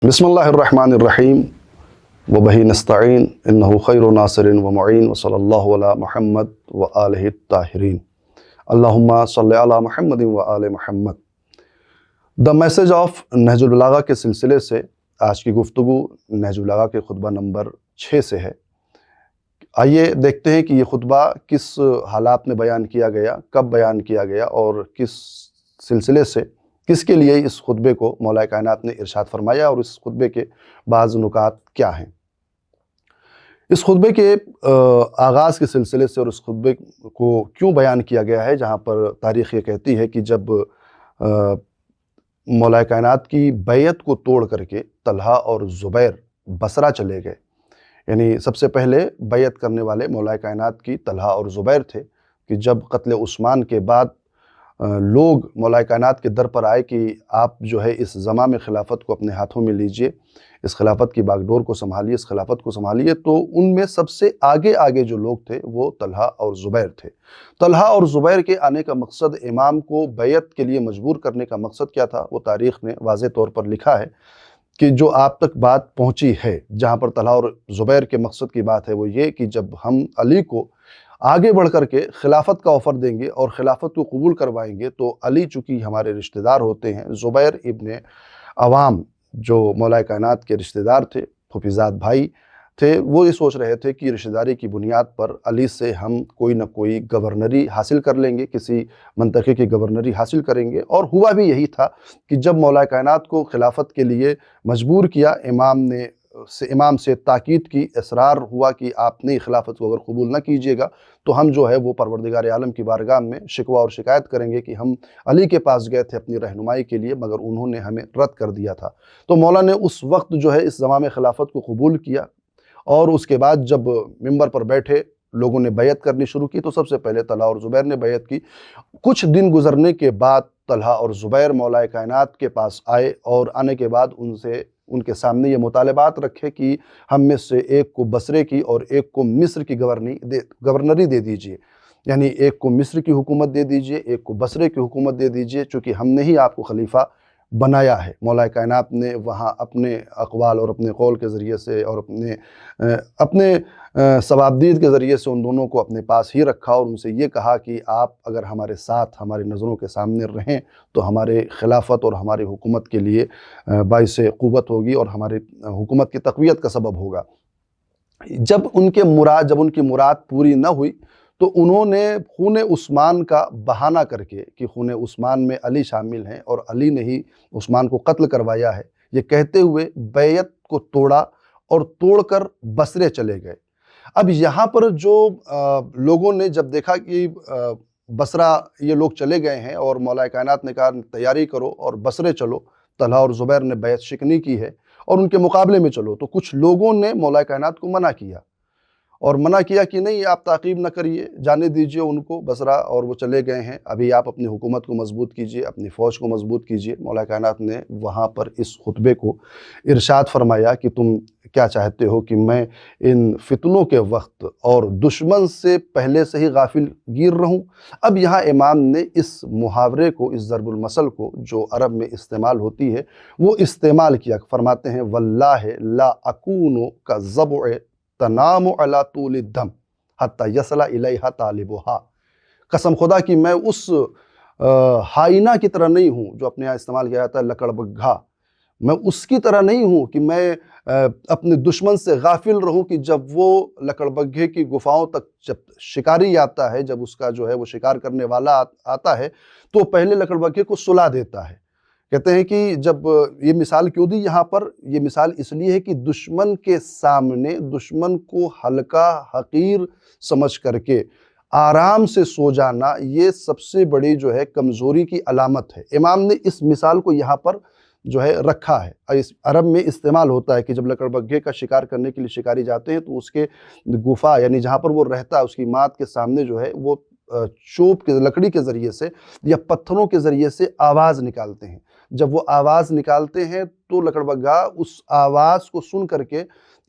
बिस्मिल्लाहिर्रहमानिर्रहीम वबिही नस्तईन इन्नहु खैरु नासिरिन व मुईन व सल्लल्लाहु अला मुहम्मद व आलिहि ताहिरीन अल्लाहुम्मा सल्लि अला मुहम्मदिन व आलि Muhammad. The message of Nahjul Balagha के सिलसिले से आज की गुफ्तगू नहजुल बलागा के खुतबा नंबर 6 से है। आइए देखते हैं कि ये खुतबा किस हालात में बयान किया गया, कब बयान किया गया और किस सिलसिले से, किसके लिए इस खुतबे को मौला कायनात ने इरशाद फरमाया और इस खुतबे के बाज़ नुकात क्या हैं। इस खुतबे के आगाज़ के सिलसिले से और इस खुतबे को क्यों बयान किया गया है, जहाँ पर तारीख़ ये कहती है कि जब मौला कायनात की बैयत को तोड़ करके तलहा और ज़ुबैर बसरा चले गए, यानी सबसे पहले बैयत करने वाले मौला कायनात की तलहा और ज़ुबैर थे कि जब क़त्ल उस्मान के बाद लोग मौला कायनात के दर पर आए कि आप जो है इस ज़मा में खिलाफत को अपने हाथों में लीजिए, इस खिलाफत की बागडोर को संभालिए, इस खिलाफत को संभालिए, तो उनमें सबसे आगे जो लोग थे वो तलहा और ज़ुबैर थे। तलहा और ज़ुबैर के आने का मकसद, इमाम को बैयत के लिए मजबूर करने का मकसद क्या था, वो तारीख़ ने वाज़े तौर पर लिखा है कि जो आप तक बात पहुँची है, जहाँ पर तलहा और ज़ुबैर के मकसद की बात है वो ये कि जब हम अली को आगे बढ़ कर के खिलाफत का ऑफ़र देंगे और खिलाफत को कबूल करवाएंगे तो अली चूँकि हमारे रिश्तेदार होते हैं, ज़ुबैर इब्ने अवाम जो मौला कायनात के रिश्तेदार थे, फूफीज़ाद भाई थे, वो ये सोच रहे थे कि रिश्तेदारी की बुनियाद पर अली से हम कोई ना कोई गवर्नरी हासिल कर लेंगे, किसी मंतक़े की गवर्नरी हासिल करेंगे। और हुआ भी यही था कि जब मौला कायनात को खिलाफत के लिए मजबूर किया, इमाम से ताकीद की, इसरार हुआ कि आपने खिलाफत को अगर कबूल न कीजिएगा तो हम जो है वो परवरदिगार आलम की बारगाह में शिकवा और शिकायत करेंगे कि हम अली के पास गए थे अपनी रहनुमाई के लिए, मगर उन्होंने हमें रद्द कर दिया था। तो मौला ने उस वक्त जो है इस ज़माने खिलाफत को कबूल किया और उसके बाद जब मिंबर पर बैठे लोगों ने बैयत करनी शुरू की तो सबसे पहले तलहा और ज़ुबैर ने बैयत की। कुछ दिन गुजरने के बाद तलहा और ज़ुबैर मौला कायनात के पास आए और आने के बाद उनके सामने ये मुतालबात रखे कि हम में से एक को बसरे की और एक को मिस्र की गवर्नरी दे दीजिए, यानी एक को मिस्र की हुकूमत दे दीजिए, एक को बसरे की हुकूमत दे दीजिए, चूँकि हमने ही आपको खलीफा बनाया है। मौला कायनात ने वहाँ अपने अक़वाल और अपने कौल के ज़रिए से और अपने सवाबदीद के ज़रिए से उन दोनों को अपने पास ही रखा और उनसे ये कहा कि आप अगर हमारे साथ हमारी नज़रों के सामने रहें तो हमारे खिलाफत और हमारी हुकूमत के लिए बाइसे क़ुव्वत होगी और हमारी हुकूमत की तक़वियत का सबब होगा। जब उनकी मुराद पूरी न हुई तो उन्होंने खून उस्मान का बहाना करके कि खून उस्मान में अली शामिल हैं और अली ने ही उस्मान को कत्ल करवाया है, ये कहते हुए बैयत को तोड़ा और तोड़कर बसरे चले गए। अब यहाँ पर जो लोगों ने जब देखा कि बसरा ये लोग चले गए हैं और मौला कायनात ने कहा तैयारी करो और बसरे चलो, तलहा और ज़ुबैर ने बैयत शिकनी की है और उनके मुकाबले में चलो, तो कुछ लोगों ने मौला कायनात को मना किया और मना किया कि नहीं, आप ताक़ीब न करिए, जाने दीजिए उनको बसरा, और वो चले गए हैं, अभी आप अपनी हुकूमत को मजबूत कीजिए, अपनी फ़ौज को मजबूत कीजिए। मौला कायनात ने वहाँ पर इस खुतबे को इरशाद फरमाया कि तुम क्या चाहते हो कि मैं इन फितनों के वक्त और दुश्मन से पहले से ही गाफिल गिर रहूं। अब यहाँ इमाम ने इस मुहावरे को, इस ज़रबुल मसल को जो अरब में इस्तेमाल होती है वो इस्तेमाल किया। फरमाते हैं वल्लाहि ला अकूनु का ज़बअ तनामु अला तूल दम हत्ता यसला इलैहा तालिबुहा। कसम खुदा कि मैं उस हाइना की तरह नहीं हूँ, जो अपने यहाँ इस्तेमाल किया जाता है लकड़बग्घा, मैं उसकी तरह नहीं हूँ कि मैं अपने दुश्मन से गाफिल रहूँ कि जब वो लकड़बग्घे की गुफाओं तक जब शिकारी आता है, जब उसका जो है वो शिकार करने वाला आता है तो पहले लकड़बग्घे को सुला देता है। कहते हैं कि जब ये मिसाल क्यों दी यहाँ पर, ये मिसाल इसलिए है कि दुश्मन के सामने दुश्मन को हल्का हकीर समझ करके आराम से सो जाना, ये सबसे बड़ी जो है कमज़ोरी की अलामत है। इमाम ने इस मिसाल को यहाँ पर जो है रखा है। इस अरब में इस्तेमाल होता है कि जब लकड़बग्घे का शिकार करने के लिए शिकारी जाते हैं तो उसके गुफा, यानी जहाँ पर वो रहता है, उसकी मात के सामने जो है वो चोप के, लकड़ी के ज़रिए से या पत्थरों के ज़रिए से आवाज़ निकालते हैं। जब वो आवाज़ निकालते हैं तो लकड़बग्घा उस आवाज़ को सुन करके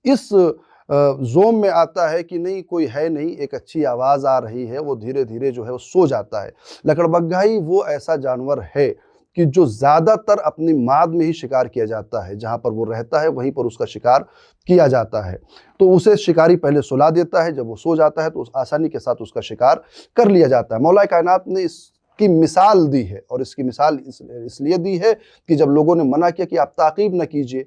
इस ज़ोम में आता है कि नहीं, कोई है नहीं, एक अच्छी आवाज़ आ रही है, वो धीरे धीरे जो है वो सो जाता है। लकड़बग्घा ही वो ऐसा जानवर है کہ جو زیادہ تر اپنی ماد میں ہی شکار کیا جاتا ہے، جہاں پر وہ رہتا ہے وہیں پر اس کا شکار کیا جاتا ہے، تو اسے شکاری پہلے سلا دیتا ہے، جب وہ سو جاتا ہے تو آسانی کے ساتھ اس کا شکار کر لیا جاتا ہے۔ مولا کائنات نے اس کی مثال دی ہے، اور اس کی مثال اس لیے دی ہے کہ جب لوگوں نے منع کیا کہ آپ تعقیب نہ کیجئے،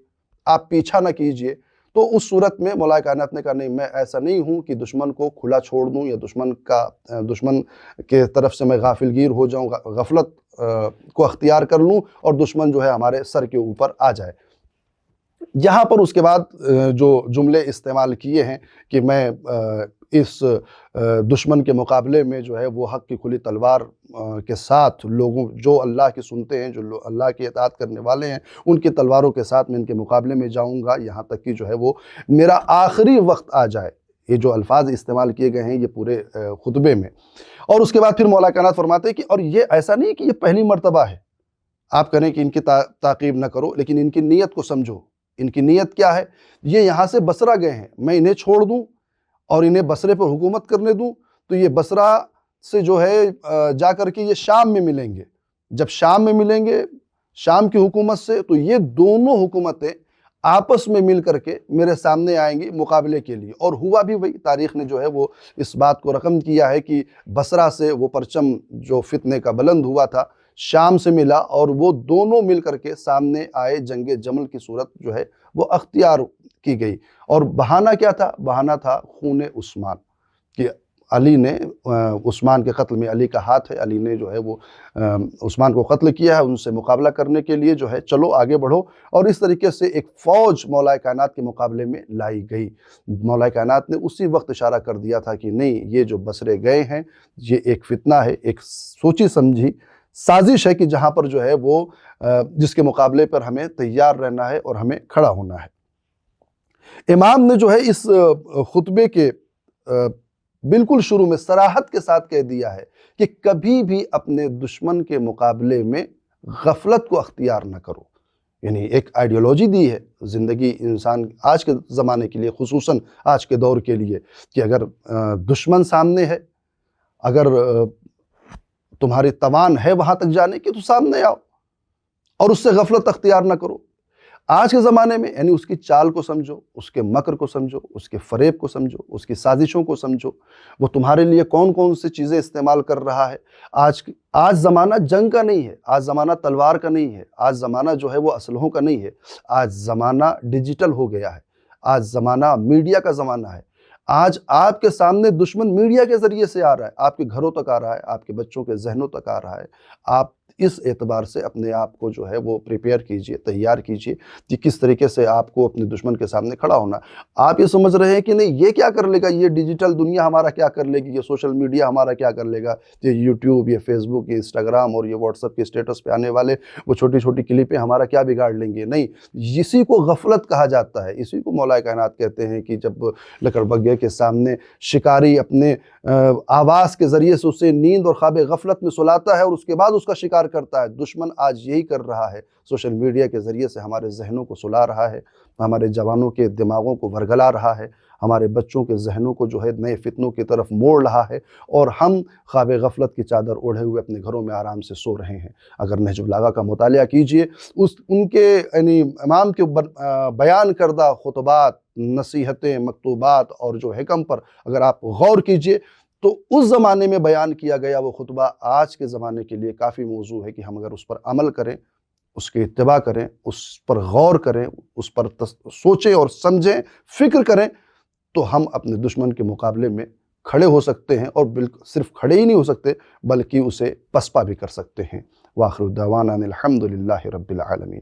آپ پیچھا نہ کیجئے، تو اس صورت میں مولا کائنات نے کہا نہیں، میں ایسا نہیں ہوں کہ دشمن کو کھلا چھوڑ دوں، یا دشمن کے طرف سے میں غافل گیر ہو جاؤں، غفلت کو اختیار کر لوں اور دشمن جو ہے ہمارے سر کے اوپر آ جائے۔ یہاں پر اس کے بعد جو جملے استعمال کیے ہیں کہ میں اس دشمن کے مقابلے میں جو ہے وہ حق کی کھلی تلوار کے ساتھ لوگوں جو اللہ کی سنتے ہیں، جو اللہ کی اطاعت کرنے والے ہیں، ان کی تلواروں کے ساتھ میں ان کے مقابلے میں جاؤں گا، یہاں تک کہ جو ہے وہ میرا آخری وقت آ جائے۔ یہ جو الفاظ استعمال کیے گئے ہیں یہ پورے خطبے میں۔ اور اس کے بعد پھر مولا کائنات فرماتے ہیں کہ اور یہ ایسا نہیں کہ یہ پہلی مرتبہ ہے آپ کریں کہ ان کی تعقیب نہ کرو، لیکن ان کی نیت کو سمجھو۔ ان کی نیت کیا ہے؟ یہ یہاں سے بصرہ گئے ہیں، میں انہیں چھوڑ دوں اور انہیں بصرے پر حکومت کرنے دوں، تو یہ بصرہ سے جو ہے جا کر کے یہ شام میں ملیں گے۔ جب شام میں ملیں گے شام کی حکومت سے، تو یہ دونوں حکومتیں آپس میں مل کر کے میرے سامنے آئیں گی مقابلے کے لیے۔ اور ہوا بھی وہی، تاریخ نے جو ہے وہ اس بات کو رقم کیا ہے کہ بصرہ سے وہ پرچم جو فتنے کا بلند ہوا تھا شام سے ملا، اور وہ دونوں مل کر کے سامنے آئے، جنگ جمل کی صورت جو ہے وہ اختیار کی گئی۔ اور بہانہ کیا تھا؟ بہانہ تھا خون عثمان، کہ علی نے عثمان کے قتل میں علی کا ہاتھ ہے، علی نے جو ہے وہ عثمان کو قتل کیا ہے، ان سے مقابلہ کرنے کے لیے جو ہے چلو آگے بڑھو، اور اس طریقے سے ایک فوج مولا کائنات کے مقابلے میں لائی گئی۔ مولا کائنات نے اسی وقت اشارہ کر دیا تھا کہ نہیں، یہ جو بصرے گئے ہیں یہ ایک فتنہ ہے، ایک سوچی سمجھی سازش ہے کہ جہاں پر جو ہے وہ جس کے مقابلے پر ہمیں تیار رہنا ہے اور ہمیں کھڑا ہونا ہے۔ امام نے جو ہے اس خطبے کے بالکل شروع میں صراحت کے ساتھ کہہ دیا ہے کہ کبھی بھی اپنے دشمن کے مقابلے میں غفلت کو اختیار نہ کرو۔ یعنی ایک آئیڈیالوجی دی ہے زندگی انسان آج کے زمانے کے لیے، خصوصاً آج کے دور کے لیے، کہ اگر دشمن سامنے ہے، اگر تمہاری توان ہے وہاں تک جانے کی، تو سامنے آؤ اور اس سے غفلت اختیار نہ کرو۔ آج کے زمانے میں یعنی اس کی چال کو سمجھو، اس کے مکر کو سمجھو، اس کے فریب کو سمجھو، اس کی سازشوں کو سمجھو، وہ تمہارے لیے کون کون سی چیزیں استعمال کر رہا ہے۔ آج زمانہ جنگ کا نہیں ہے، آج زمانہ تلوار کا نہیں ہے، آج زمانہ جو ہے وہ اسلحوں کا نہیں ہے، آج زمانہ ڈیجیٹل ہو گیا ہے، آج زمانہ میڈیا کا زمانہ ہے۔ آج آپ کے سامنے دشمن میڈیا کے ذریعے سے آ رہا ہے، آپ کے گھروں تک آ رہا ہے، آپ کے بچوں کے ذہنوں تک آ رہا ہے۔ آپ اس اعتبار سے اپنے آپ کو جو ہے وہ پریپیئر کیجئے، تیار کیجئے کہ کس طریقے سے آپ کو اپنے دشمن کے سامنے کھڑا ہونا۔ آپ یہ سمجھ رہے ہیں کہ نہیں یہ کیا کر لے گا، یہ ڈیجیٹل دنیا ہمارا کیا کر لے گی، یہ سوشل میڈیا ہمارا کیا کر لے گا، یہ یوٹیوب، یہ فیس بک، یہ انسٹاگرام اور یہ واٹس ایپ کے اسٹیٹس پہ آنے والے وہ چھوٹی چھوٹی کلپیں ہمارا کیا بگاڑ لیں گے۔ نہیں، اسی کو غفلت کہا جاتا ہے، اسی کو مولا کائنات کہتے ہیں کہ جب لکڑ بگے کے سامنے شکاری اپنے آواز کے ذریعے سے اسے نیند اور خواب غفلت میں سلاتا ہے اور اس کے بعد اس کا شکار کرتا ہے۔ دشمن آج یہی کر رہا ہے، سوشل میڈیا کے ذریعے سے ہمارے ذہنوں کو سلا رہا ہے، ہمارے جوانوں کے دماغوں کو ورگلا رہا ہے، ہمارے بچوں کے ذہنوں کو جو ہے نئے فتنوں کی طرف موڑ رہا ہے، اور ہم خواب غفلت کی چادر اوڑھے ہوئے اپنے گھروں میں آرام سے سو رہے ہیں۔ اگر نہج البلاغہ کا مطالعہ کیجئے، ان کے یعنی امام کے بیان کردہ خطبات، نصیحتیں، مکتوبات اور جو حکم پر اگر آپ غور کیجئے، تو اس زمانے میں بیان کیا گیا وہ خطبہ آج کے زمانے کے لیے کافی موضوع ہے کہ ہم اگر اس پر عمل کریں، اس کی اتباع کریں، اس پر غور کریں، اس پر سوچیں اور سمجھیں، فکر کریں، تو ہم اپنے دشمن کے مقابلے میں کھڑے ہو سکتے ہیں، اور صرف کھڑے ہی نہیں ہو سکتے بلکہ اسے پسپا بھی کر سکتے ہیں۔ وآخر دعوانا الحمد للہ رب العالمین۔